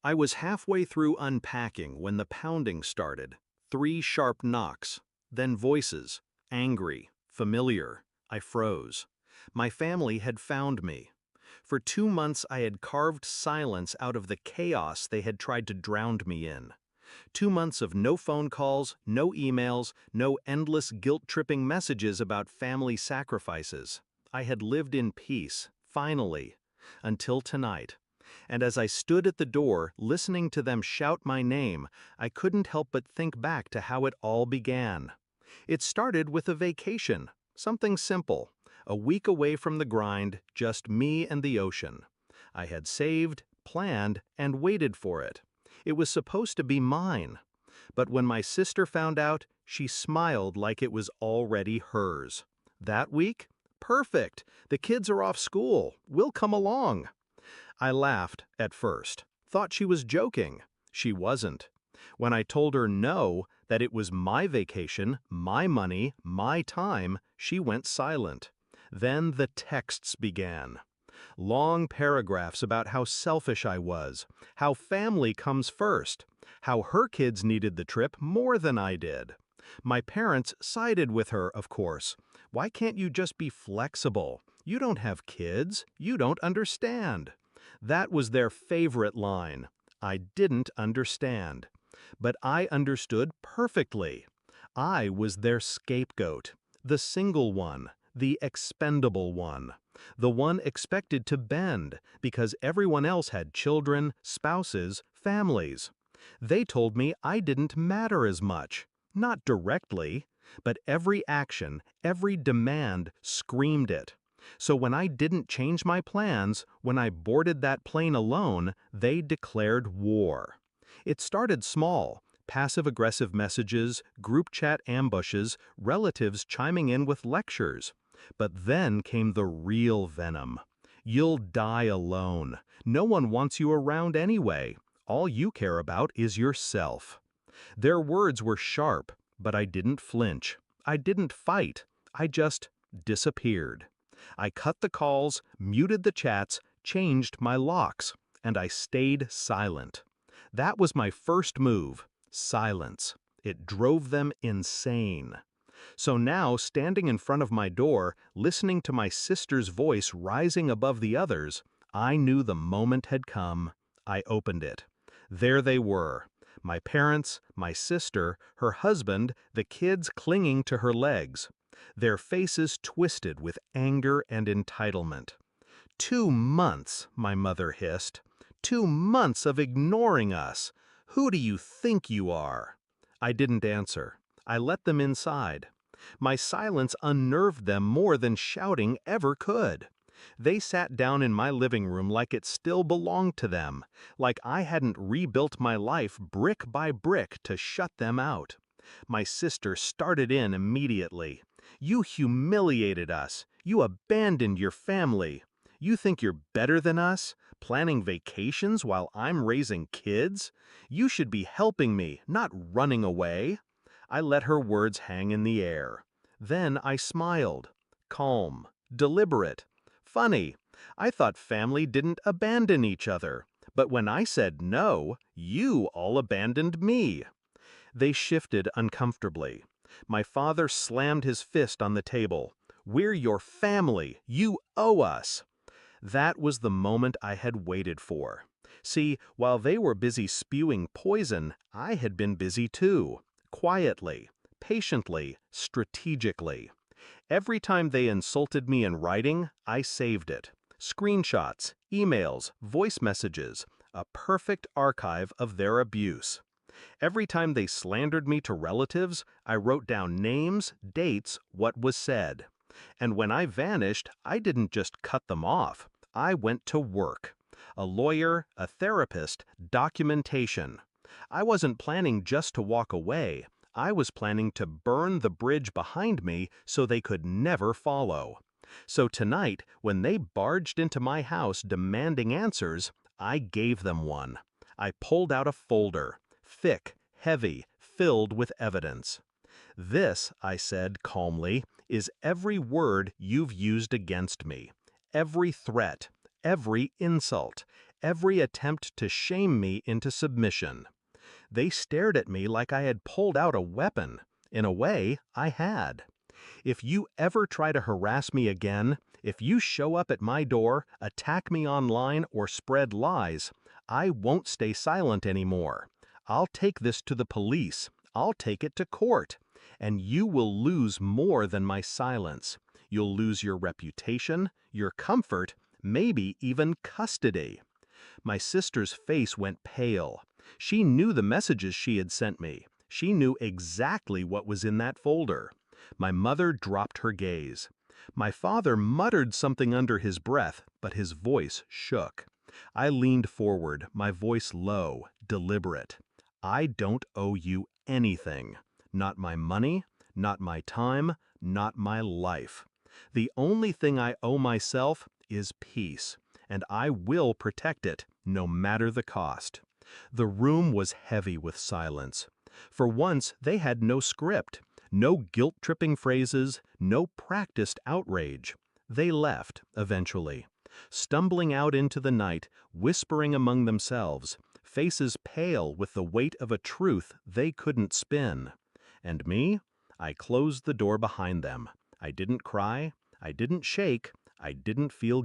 I was halfway through unpacking when the pounding started. 3 sharp knocks, then voices, angry, familiar. I froze. My family had found me. For 2 months I had carved silence out of the chaos they had tried to drown me in. 2 months of no phone calls, no emails, no endless guilt-tripping messages about family sacrifices. I had lived in peace, finally, until tonight. And as I stood at the door, listening to them shout my name, I couldn't help but think back to how it all began. It started with a vacation, something simple, a week away from the grind, just me and the ocean. I had saved, planned, and waited for it. It was supposed to be mine. But when my sister found out, she smiled like it was already hers. That week? Perfect. The kids are off school. We'll come along. I laughed at first, thought she was joking. She wasn't. When I told her no, that it was my vacation, my money, my time, she went silent. Then the texts began. Long paragraphs about how selfish I was, how family comes first, how her kids needed the trip more than I did. My parents sided with her, of course. Why can't you just be flexible? You don't have kids. You don't understand. That was their favorite line. I didn't understand. But I understood perfectly. I was their scapegoat, the single one, the expendable one, the one expected to bend because everyone else had children, spouses, families. They told me I didn't matter as much, not directly, but every action, every demand screamed it. So when I didn't change my plans, when I boarded that plane alone, they declared war. It started small, passive-aggressive messages, group chat ambushes, relatives chiming in with lectures. But then came the real venom. You'll die alone. No one wants you around anyway. All you care about is yourself. Their words were sharp, but I didn't flinch. I didn't fight. I just disappeared. I cut the calls, muted the chats, changed my locks, and I stayed silent. That was my first move, silence. It drove them insane. So now, standing in front of my door, listening to my sister's voice rising above the others, I knew the moment had come. I opened it. There they were. My parents, my sister, her husband, the kids clinging to her legs. Their faces twisted with anger and entitlement. 2 months, my mother hissed. 2 months of ignoring us. Who do you think you are? I didn't answer. I let them inside. My silence unnerved them more than shouting ever could. They sat down in my living room like it still belonged to them, like I hadn't rebuilt my life brick by brick to shut them out. My sister started in immediately. You humiliated us. You abandoned your family. You think you're better than us, planning vacations while I'm raising kids? You should be helping me, not running away. I let her words hang in the air. Then I smiled. Calm, deliberate. Funny. I thought family didn't abandon each other. But when I said no, you all abandoned me. They shifted uncomfortably. My father slammed his fist on the table. We're your family. You owe us. That was the moment I had waited for. See, while they were busy spewing poison, I had been busy too. Quietly, patiently, strategically. Every time they insulted me in writing, I saved it. Screenshots, emails, voice messages, a perfect archive of their abuse. Every time they slandered me to relatives, I wrote down names, dates, what was said. And when I vanished, I didn't just cut them off. I went to work. A lawyer, a therapist, documentation. I wasn't planning just to walk away. I was planning to burn the bridge behind me so they could never follow. So tonight, when they barged into my house demanding answers, I gave them one. I pulled out a folder, thick, heavy, filled with evidence. This, I said calmly, is every word you've used against me. Every threat, every insult, every attempt to shame me into submission. They stared at me like I had pulled out a weapon. In a way, I had. If you ever try to harass me again, if you show up at my door, attack me online, or spread lies, I won't stay silent anymore. I'll take this to the police. I'll take it to court. And you will lose more than my silence. You'll lose your reputation, your comfort, maybe even custody. My sister's face went pale. She knew the messages she had sent me. She knew exactly what was in that folder. My mother dropped her gaze. My father muttered something under his breath, but his voice shook. I leaned forward, my voice low, deliberate. I don't owe you anything. Not my money, not my time, not my life. The only thing I owe myself is peace, and I will protect it, no matter the cost. The room was heavy with silence. For once, they had no script, no guilt-tripping phrases, no practiced outrage. They left, eventually, stumbling out into the night, whispering among themselves, faces pale with the weight of a truth they couldn't spin. And me? I closed the door behind them. I didn't cry, I didn't shake, I didn't feel